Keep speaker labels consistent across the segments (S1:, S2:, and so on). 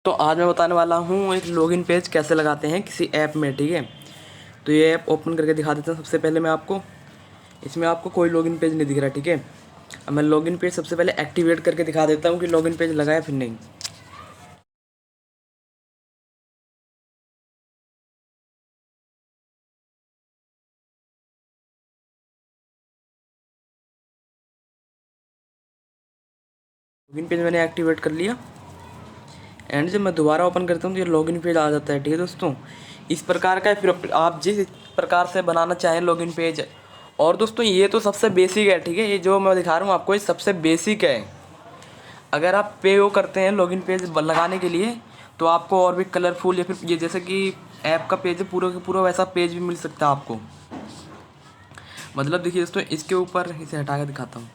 S1: तो आज मैं बताने वाला हूँ एक लॉगिन पेज कैसे लगाते हैं किसी ऐप में। ठीक है, तो ये ऐप ओपन करके दिखा देता हूँ। सबसे पहले मैं आपको इसमें आपको कोई लॉगिन पेज नहीं दिख रहा। ठीक है, अब मैं लॉगिन पेज सबसे पहले एक्टिवेट करके दिखा देता हूँ कि लॉगिन पेज लगा है फिर नहीं। लॉगिन पेज मैंने एक्टिवेट कर लिया एंड जब मैं दोबारा ओपन करता हूँ तो ये लॉगिन पेज आ जाता है। ठीक है दोस्तों, इस प्रकार का है। फिर आप जिस प्रकार से बनाना चाहें लॉगिन पेज। और दोस्तों ये तो सबसे बेसिक है। ठीक है, ये जो मैं दिखा रहा हूँ आपको ये सबसे बेसिक है। अगर आप पे वो करते हैं लॉगिन पेज लगाने के लिए तो आपको और भी कलरफुल या फिर ये जैसे कि ऐप का पेज है पूरा का पूरा वैसा पेज भी मिल सकता है आपको। मतलब देखिए दोस्तों, इसके ऊपर इसे हटा के दिखाता हूँ।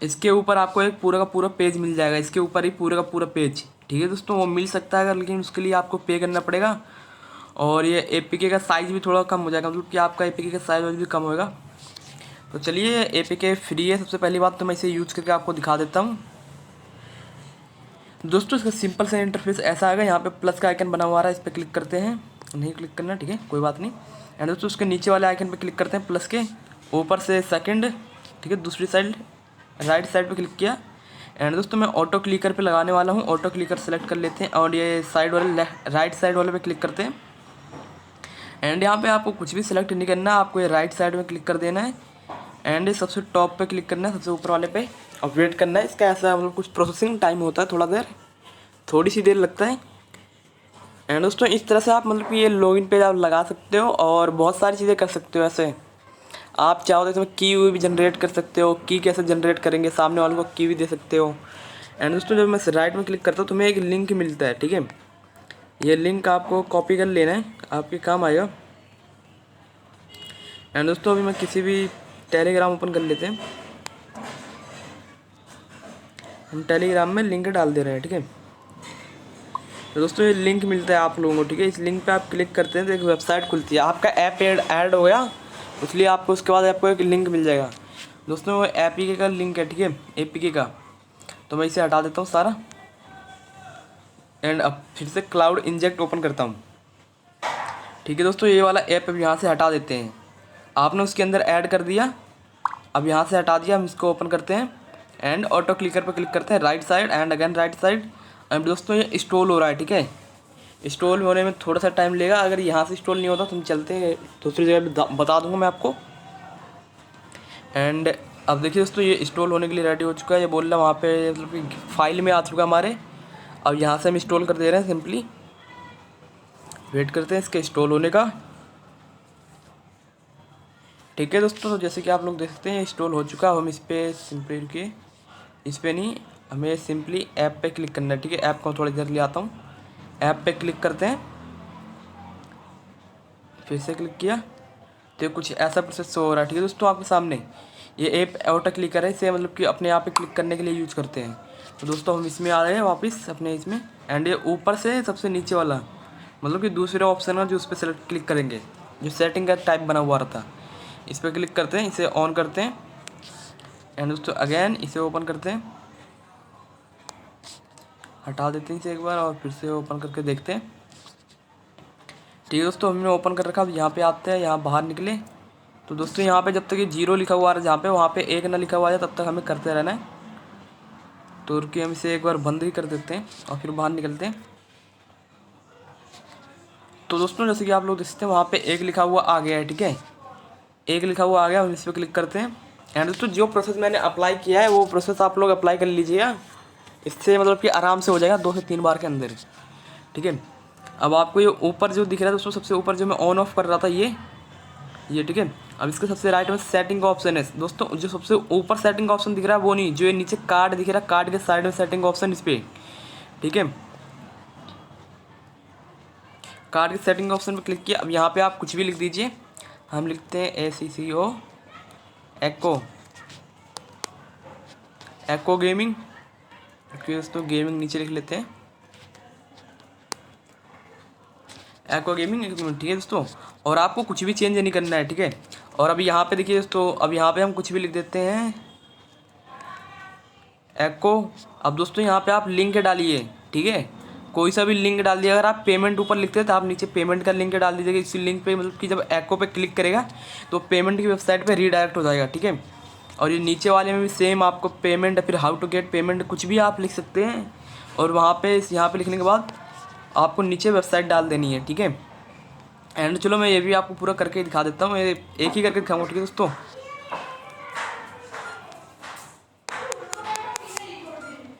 S1: इसके ऊपर आपको एक पूरा का पूरा पेज मिल जाएगा, इसके ऊपर ही पूरा का पूरा पेज। ठीक है दोस्तों, वो मिल सकता है लेकिन उसके लिए आपको पे करना पड़ेगा। और ये एपीके का साइज़ भी थोड़ा कम हो जाएगा, मतलब कि आपका एपीके का साइज़ भी कम होगा। तो चलिए, एपीके फ्री है। सबसे पहली बात तो मैं इसे यूज़ करके आपको दिखा देता हूँ। दोस्तों इसका सिंपल सा इंटरफेस ऐसा आएगा। यहाँ पे प्लस का आइकन बना हुआ है, इस पर क्लिक करते हैं। नहीं क्लिक करना, ठीक है कोई बात नहीं। एंड दोस्तों उसके नीचे वाले आइकन पे क्लिक करते हैं, प्लस के ऊपर से सेकंड। ठीक है, दूसरी साइड राइट साइड पे क्लिक किया। एंड दोस्तों मैं ऑटो क्लिकर पे लगाने वाला हूँ। ऑटो क्लिकर सेलेक्ट कर लेते हैं और ये साइड वाले राइट साइड वाले पे क्लिक करते हैं। एंड यहाँ पे आपको कुछ भी सिलेक्ट नहीं करना, आपको ये राइट साइड में क्लिक कर देना है। एंड सबसे टॉप पे क्लिक करना है, सबसे ऊपर वाले पे, और वेट करना है। इसका ऐसा मतलब कुछ प्रोसेसिंग टाइम होता है, थोड़ी सी देर लगता है। एंड दोस्तों इस तरह से आप मतलब कि ये लॉगिन पेज आप लगा सकते हो और बहुत सारी चीज़ें कर सकते हो। ऐसे आप चाहो तो इसमें की भी जनरेट कर सकते हो। की कैसे जनरेट करेंगे, सामने वालों को की भी दे सकते हो। एंड दोस्तों जब मैं राइट में क्लिक करता हूँ तो मैं एक लिंक मिलता है। ठीक है, ये लिंक आपको कॉपी कर लेना है, आपके काम आएगा। एंड दोस्तों अभी मैं किसी भी टेलीग्राम ओपन कर लेते हैं। हम टेलीग्राम में लिंक डाल दे रहे हैं। ठीक है, तो दोस्तों ये लिंक मिलता है आप लोगों को। ठीक है, इस लिंक पे आप क्लिक करते हैं तो एक वेबसाइट खुलती है। आपका ऐप ऐड हो गया, इसलिए आपको उसके बाद आपको एक लिंक मिल जाएगा। दोस्तों वो एपीके का लिंक है। ठीक है, एपीके का, तो मैं इसे हटा देता हूँ सारा। एंड अब फिर से क्लाउड इंजेक्ट ओपन करता हूँ। ठीक है दोस्तों, ये वाला ऐप अब यहाँ से हटा देते हैं। आपने उसके अंदर ऐड कर दिया, अब यहाँ से हटा दिया। हम इसको ओपन करते हैं एंड ऑटो क्लिकर पर क्लिक करते हैं, right side and again right side. And दोस्तों ये इंस्टॉल हो रहा है। ठीक है, इंस्टॉल होने में थोड़ा सा टाइम लेगा। अगर यहाँ से इंस्टॉल नहीं होता तो हम चलते हैं दूसरी जगह, बता दूंगा मैं आपको। एंड अब देखिए दोस्तों, ये इंस्टॉल होने के लिए रेडी हो चुका है। ये बोल रहा है वहाँ पे मतलब कि फाइल में आ चुका हमारे। अब यहाँ से हम इंस्टॉल कर दे रहे हैं। सिंपली वेट करते हैं इसके इंस्टॉल होने का। ठीक है दोस्तों, तो जैसे कि आप लोग देख सकते हैं इंस्टॉल हो चुका है। हम इस पर सिंपली रुकिए, इस पर नहीं, हमें सिंपली ऐप पे क्लिक करना है। ठीक है, ऐप को थोड़ी देर ले आता हूँ। ऐप पे क्लिक करते हैं, फिर से क्लिक किया तो कुछ ऐसा प्रोसेस हो रहा है। ठीक है दोस्तों, आपके सामने ये ऐप ऑटो क्लिकर है। इसे मतलब कि अपने आप पे क्लिक करने के लिए यूज़ करते हैं। तो दोस्तों हम इसमें आ रहे हैं वापस अपने इसमें। एंड ये ऊपर से सबसे नीचे वाला मतलब कि दूसरे ऑप्शन है जो उस पर सेलेक्ट क्लिक करेंगे, जो सेटिंग का टाइप बना हुआ रहता, इस पर क्लिक करते हैं, इसे ऑन करते हैं। एंड दोस्तों अगेन इसे ओपन करते हैं, हटा देते हैं इसे एक बार और फिर से ओपन करके देखते हैं। ठीक है दोस्तों, हमने ओपन कर रखा। अब यहाँ पे आते हैं, यहाँ बाहर निकले तो दोस्तों यहाँ पे जब तक ये 0 लिखा हुआ है जहाँ पे, वहाँ पे 1 ना लिखा हुआ है तब तक हमें करते रहना है। तो रुकिए, हम इसे एक बार बंद ही कर देते हैं और फिर बाहर निकलते हैं। तो दोस्तों जैसे कि आप लोग देखते हैं वहाँ पे 1 लिखा हुआ आ गया है। ठीक है, 1 लिखा हुआ आ गया, हम इस पर क्लिक करते हैं। एंड दोस्तों जो प्रोसेस मैंने अप्लाई किया है वो प्रोसेस आप लोग अप्लाई कर लीजिएगा। इससे मतलब कि आराम से हो जाएगा 2 से 3 बार के अंदर। ठीक है, अब आपको ये ऊपर जो दिख रहा है दोस्तों, सबसे ऊपर जो मैं ऑन ऑफ कर रहा था ये ठीक है। अब इसके सबसे राइट में सेटिंग का ऑप्शन है दोस्तों। जो सबसे ऊपर सेटिंग का ऑप्शन दिख रहा है वो नहीं, जो ये नीचे कार्ड दिख रहा है, कार्ड के साइड में सेटिंग का ऑप्शन, इस पर। ठीक है, कार्ड के सेटिंग का ऑप्शन पर क्लिक किया। अब यहाँ पे आप कुछ भी लिख दीजिए। हम लिखते हैं ACCO एको गेमिंग। दोस्तों गेमिंग नीचे लिख लेते हैं, एको गेमिंग। ठीक है दोस्तों, और आपको कुछ भी चेंज नहीं करना है। ठीक है, और अभी यहाँ पे देखिए दोस्तों, अब यहाँ पे हम कुछ भी लिख देते हैं एको। अब दोस्तों यहाँ पे आप लिंक डालिए, ठीक है। कोई सा भी लिंक डाल दिया, अगर आप पेमेंट ऊपर लिखते हैं तो आप नीचे पेमेंट का लिंक डाल दीजिएगा इसी लिंक पे, मतलब कि जब एको पे क्लिक करेगा तो पेमेंट की वेबसाइट पे रीडायरेक्ट हो जाएगा, ठीक है। और ये नीचे वाले में भी सेम आपको पेमेंट या फिर हाउ टू गेट पेमेंट कुछ भी आप लिख सकते हैं, और वहाँ पे यहाँ पे लिखने के बाद आपको नीचे वेबसाइट डाल देनी है, ठीक है। एंड चलो मैं ये भी आपको पूरा करके दिखा देता हूँ, एक ही करके दिखाऊंगा, ठीक है दोस्तों।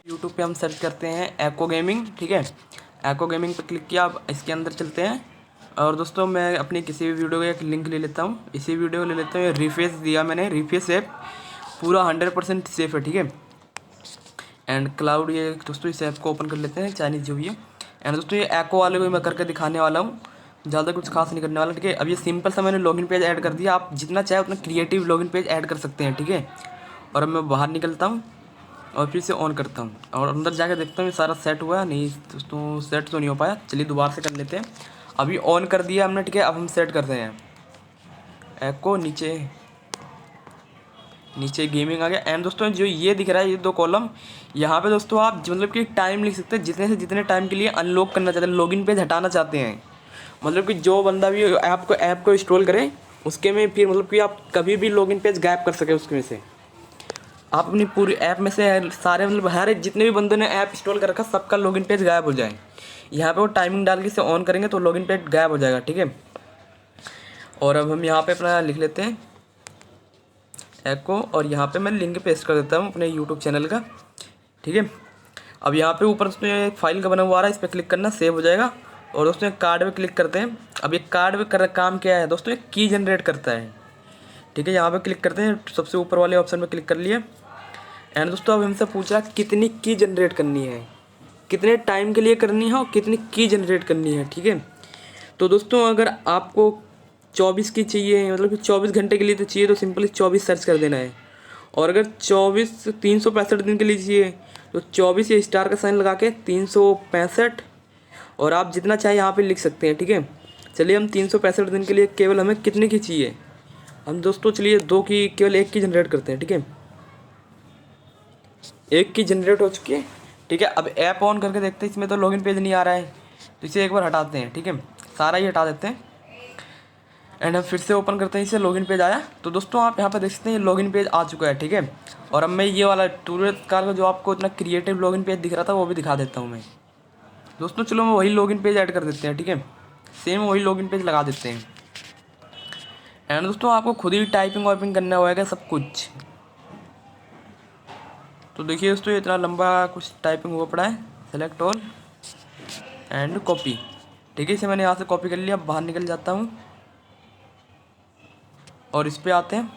S1: यूट्यूब पे हम सर्च करते हैं एको गेमिंग, ठीक है। एको गेमिंग पे क्लिक किया, अब इसके अंदर चलते हैं। और दोस्तों मैं अपनी किसी भी वीडियो का एक लिंक ले लेता हूँ, इसी वीडियो को ले लेता हूँ। रिफेस दिया मैंने, रिफेस ऐप पूरा 100% सेफ़ है, ठीक है। एंड क्लाउड, ये दोस्तों इस ऐप को ओपन कर लेते हैं, चाइनीज़ जो भी है। एंड दोस्तों ये एको वाले को मैं करके दिखाने वाला हूँ, ज़्यादा कुछ खास नहीं करने वाला, ठीक है। अब ये सिंपल सा मैंने लॉगिन पेज ऐड कर दिया, आप जितना चाहे उतना क्रिएटिव लॉगिन पेज ऐड कर सकते हैं, ठीक है। और अब मैं बाहर निकलता हूँ और फिर से ऑन करता हूँ और अंदर जाकर देखता हूँ ये सारा सेट हुआ है नहीं दोस्तों, सेट तो नहीं हो पाया। चलिए दोबारा से कर लेते हैं। अभी ऑन कर दिया हमने, ठीक है। अब हम सेट करते हैं एको, नीचे गेमिंग आ गया। एंड दोस्तों जो ये दिख रहा है ये 2 कॉलम, यहाँ पे दोस्तों आप मतलब कि टाइम लिख सकते हैं, जितने से जितने टाइम के लिए अनलॉक करना चाहते हैं, लॉगिन पेज हटाना चाहते हैं। मतलब कि जो बंदा भी ऐप को इंस्टॉल करे उसके में फिर मतलब कि आप कभी भी लॉगिन पेज गायब कर सके उसके में से। आप अपनी पूरी ऐप में से सारे मतलब हर जितने भी बंदों ने ऐप इंस्टॉल कर रखा सबका लॉगिन पेज गायब हो जाए। यहाँ पे वो टाइमिंग डाल के इसे ऑन करेंगे तो लॉगिन पेज गायब हो जाएगा, ठीक है। और अब हम यहाँ पे अपना लिख लेते हैं एको, और यहाँ पे मैं लिंक पेस्ट कर देता हूँ अपने यूट्यूब चैनल का, ठीक है। अब यहाँ पे ऊपर दोस्तों एक फाइल का बना हुआ आ रहा है, इस पर क्लिक करना, सेव हो जाएगा। और दोस्तों एक कार्ड पे क्लिक करते हैं। अब ये कार्ड पे कर काम क्या है दोस्तों, एक की जनरेट करता है, ठीक है। यहाँ पे क्लिक करते हैं, सबसे ऊपर वाले ऑप्शन पे क्लिक कर लिए। एंड दोस्तों अब हमसे पूछा कितनी की जनरेट करनी है, कितने टाइम के लिए करनी है और कितनी की जनरेट करनी है, ठीक है। तो दोस्तों अगर आपको 24 की चाहिए, मतलब कि 24 घंटे के लिए तो चाहिए, तो सिंपली 24 सर्च कर देना है। और अगर 24 365 दिन के लिए चाहिए तो 24 ये स्टार का साइन लगा के 365, और आप जितना चाहे यहाँ पे लिख सकते हैं, ठीक है। चलिए हम 365 दिन के लिए केवल हमें कितने की चाहिए, हम दोस्तों चलिए 2 की, केवल 1 की जनरेट करते हैं, ठीक है। 1 की जनरेट हो चुकी है, ठीक है। अब ऐप ऑन करके देखते हैं, इसमें तो लॉगिन पेज नहीं आ रहा है, तो इसे एक बार हटाते हैं, ठीक है। सारा ही हटा देते हैं। एंड हम फिर से ओपन करते हैं इसे, लॉगिन पेज आया। तो दोस्तों आप यहाँ पर देख सकते हैं लॉगिन पेज आ चुका है, ठीक है। और अब मैं ये वाला टूरिस्ट कार का जो आपको इतना क्रिएटिव लॉगिन पेज दिख रहा था वो भी दिखा देता हूँ मैं दोस्तों। चलो मैं वही लॉगिन पेज ऐड कर देते हैं, ठीक है। सेम वही लॉगिन पेज लगा देते हैं। एंड दोस्तों आपको खुद ही टाइपिंग वाइपिंग करना होगा सब कुछ। तो देखिए दोस्तों इतना लंबा कुछ टाइपिंग हुआ पड़ा है। सेलेक्ट ऑल एंड कॉपी, ठीक है। इसे मैंने यहाँ से कॉपी कर लिया, बाहर निकल जाता हूँ और इस पर आते हैं।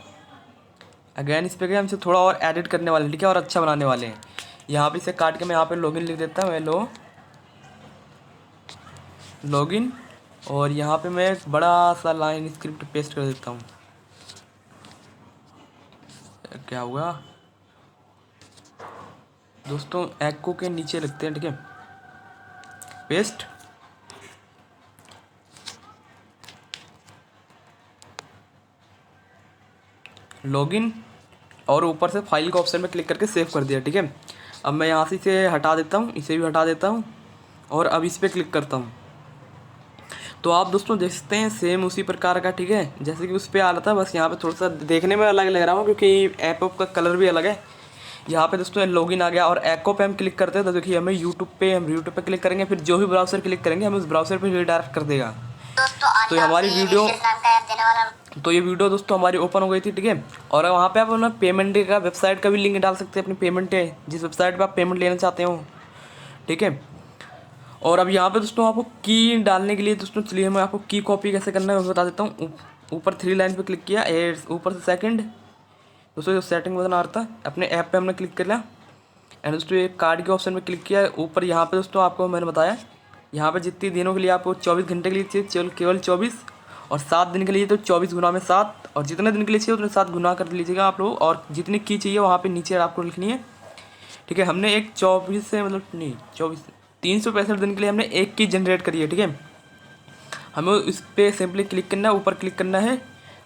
S1: अगेन इस पर गए, हमसे थोड़ा और एडिट करने वाले हैं, ठीक है, और अच्छा बनाने वाले हैं। यहाँ पे इसे काट के मैं यहाँ पे लॉगिन लिख देता हूँ, हेलो लॉगिन। और यहाँ पे मैं एक बड़ा सा लाइन स्क्रिप्ट पेस्ट कर देता हूँ। क्या हुआ दोस्तों, एको के नीचे लिखते हैं, ठीक है, पेस्ट। लॉगिन, और ऊपर से फाइल का ऑप्शन में क्लिक करके सेव कर दिया, ठीक है। अब मैं यहाँ से इसे हटा देता हूँ, इसे भी हटा देता हूँ, और अब इस पर क्लिक करता हूँ। तो आप दोस्तों देख सकते हैं सेम उसी प्रकार का, ठीक है, जैसे कि उस पर आ रहा था, बस यहाँ पे थोड़ा सा देखने में अलग लग रहा हूँ क्योंकि ऐप का कलर भी अलग है। यहाँ पे दोस्तों लॉगिन आ गया, और एको पे हम क्लिक करते हैं तो देखिए हमें यूट्यूब पे क्लिक करेंगे, फिर जो भी ब्राउज़र क्लिक करेंगे हमें उस ब्राउज़र पे रिडायरेक्ट कर देगा। तो हमारी वीडियो, तो ये वीडियो दोस्तों हमारी ओपन हो गई थी, ठीक है। और वहाँ पे आप अपना पेमेंट का वेबसाइट का भी लिंक डाल सकते हैं, अपनी पेमेंट है जिस वेबसाइट पे आप पेमेंट लेना चाहते हो, ठीक है। और अब यहाँ पे दोस्तों आपको की डालने के लिए दोस्तों चलिए मैं आपको की कॉपी कैसे करना है वो बता देता हूँ। ऊपर 3 लाइन पे क्लिक किया, ऊपर से सेकंड दोस्तों जो सेटिंग बटन आ रहा था अपने ऐप पे हमने क्लिक कर लिया। एंड दोस्तों एक कार्ड के ऑप्शन में क्लिक किया, ऊपर यहाँ पे दोस्तों आपको मैंने बताया यहाँ पे जितनी दिनों के लिए आपको 24 घंटे के लिए चाहिए केवल 24, और 7 दिन के लिए तो 24 गुना में 7, और जितने दिन के लिए चाहिए उतने 7 गुना कर लीजिएगा आप लोग। और जितनी की चाहिए वहाँ पे नीचे आपको लिखनी है, ठीक है। हमने एक 24 से मतलब नहीं 24 365 दिन के लिए हमने 1 की जनरेट करी है, ठीक है। हमें इस पर सिंपली क्लिक करना है, ऊपर क्लिक करना है।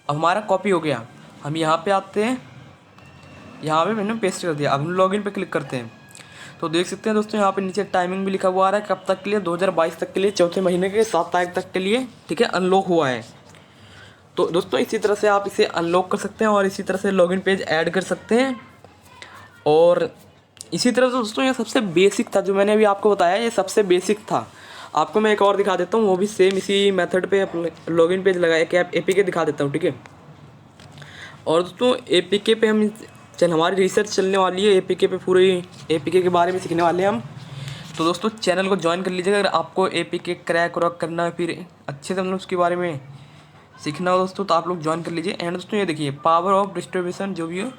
S1: अब हमारा कॉपी हो गया, हम यहाँ पे आते हैं, यहाँ पे मैंने पेस्ट कर दिया। अब हम लॉगिन पे क्लिक करते हैं। तो देख सकते हैं दोस्तों यहाँ पे नीचे टाइमिंग भी लिखा हुआ आ रहा है कब तक के लिए, 2022 तक के लिए, चौथे महीने के 7 तारीख तक के लिए, ठीक है, अनलॉक हुआ है। तो दोस्तों इसी तरह से आप इसे अनलॉक कर सकते हैं और इसी तरह से लॉगिन पेज ऐड कर सकते हैं। और इसी तरह से दोस्तों ये सबसे बेसिक था जो मैंने अभी आपको बताया, ये सबसे बेसिक था। आपको मैं एक और दिखा देता हूँ, वो भी सेम इसी मेथड पे लॉगिन पेज लगाया कि आप APK दिखा देता हूँ, ठीक है। और दोस्तों APK पे हम हमारी रिसर्च चलने वाली है APK पे, पूरी APK के बारे में सीखने वाले हैं हम। तो दोस्तों चैनल को ज्वाइन कर लीजिएगा अगर आपको APK क्रैक व्रैक करना है, फिर अच्छे से मतलब उसके बारे में सीखना हो दोस्तों, तो आप लोग ज्वाइन कर लीजिए। एंड दोस्तों ये देखिए पावर ऑफ डिस्ट्रीब्यूशन जो भी हो,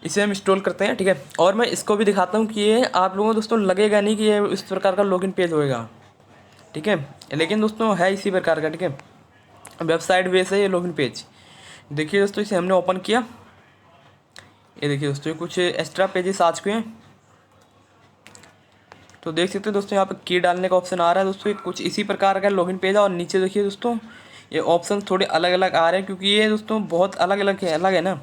S1: इसे हम इंस्टॉल करते हैं, ठीक है। और मैं इसको भी दिखाता हूँ कि ये आप लोगों को दोस्तों लगेगा नहीं कि ये इस प्रकार का लॉगिन पेज होएगा, ठीक है, लेकिन दोस्तों है इसी प्रकार का, ठीक है। वेबसाइट बेस है ये लॉगिन पेज। देखिए दोस्तों इसे हमने ओपन किया, ये देखिए दोस्तों कुछ एक्स्ट्रा पेजेस आ चुके हैं। तो देख सकते हैं दोस्तों यहाँ पे की डालने का ऑप्शन आ रहा है दोस्तों, ये कुछ इसी प्रकार का लॉगिन पेज है। और नीचे देखिए दोस्तों ये ऑप्शन थोड़े अलग अलग आ रहे हैं क्योंकि ये दोस्तों बहुत अलग अलग है ना।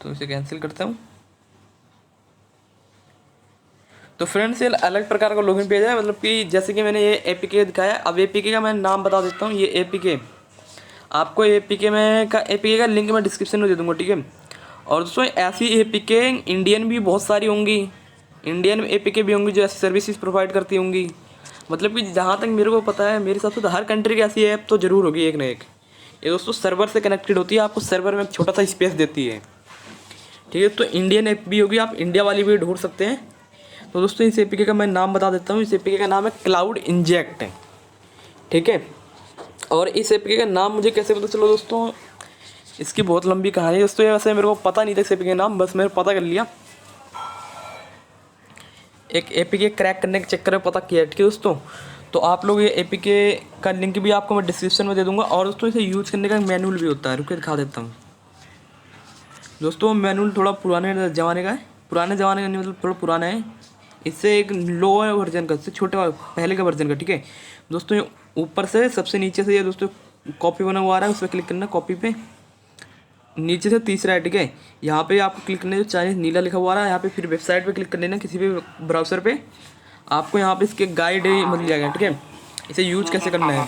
S1: तो इसे कैंसिल करता हूँ। तो फ्रेंड्स ये अलग प्रकार का लॉगिन पेज है, मतलब कि जैसे कि मैंने ये APK दिखाया, अब APK का मैं नाम बता देता हूँ। ये APK आपको APK का लिंक मैं डिस्क्रिप्शन में दे दूँगा, ठीक है। और दोस्तों ऐसी APK इंडियन भी बहुत सारी होंगी, इंडियन APK भी होंगी जो ऐसी सर्विसेज प्रोवाइड करती होंगी। मतलब कि जहाँ तक मेरे को पता है, मेरे हिसाब से तो हर कंट्री की ऐसी ऐप तो ज़रूर होगी एक ना एक। ये दोस्तों सर्वर से कनेक्टेड होती है, आपको सर्वर में एक छोटा सा स्पेस देती है, ठीक है। तो इंडियन ऐप भी होगी, आप इंडिया वाली भी ढूंढ सकते हैं। तो दोस्तों इस APK का मैं नाम बता देता हूँ। इस APK का नाम है क्लाउड इंजेक्ट, ठीक है। और इस APK का नाम मुझे कैसे पता चलो दोस्तों, इसकी बहुत लंबी कहानी है दोस्तों। ये वैसे मेरे को पता नहीं था इस APK का नाम, बस मैंने पता कर लिया, एक APK क्रैक करने के चक्कर में पता किया, ठीक है दोस्तों। तो आप लोग ये APK का लिंक भी आपको मैं डिस्क्रिप्शन में दे दूँगा। और दोस्तों इसे यूज़ करने का मैनुअल भी होता है, रुक के दिखा देता हूँ दोस्तों। मैनुअल थोड़ा पुराने ज़माने का है, पुराने ज़माने का नहीं मतलब थोड़ा पुराना है, इससे एक लो वर्जन का, इससे छोटे पहले का वर्जन का, ठीक है दोस्तों। ये ऊपर से सबसे नीचे से ये दोस्तों कॉपी बना हुआ आ रहा है, उस पर क्लिक करना, कॉपी पे नीचे से तीसरा है, ठीक है। यहाँ पे आपको क्लिक करना है, जो चाइनीज नीला लिखा हुआ आ रहा है, यहाँ पे फिर वेबसाइट पे क्लिक कर लेना, किसी भी ब्राउज़र पे आपको यहाँ पे इसके गाइड मिल जाएगा, ठीक है। इसे यूज कैसे करना है,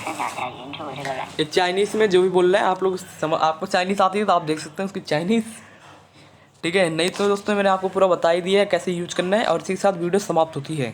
S1: ये चाइनीज़ में जो भी बोल रहा है आप लोग आपको चाइनीज़ आती है तो आप देख सकते हैं उसकी चाइनीज़, ठीक है। नहीं तो दोस्तों मैंने आपको पूरा बता ही दिया है कैसे यूज करना है, और इसी के साथ वीडियो समाप्त होती है।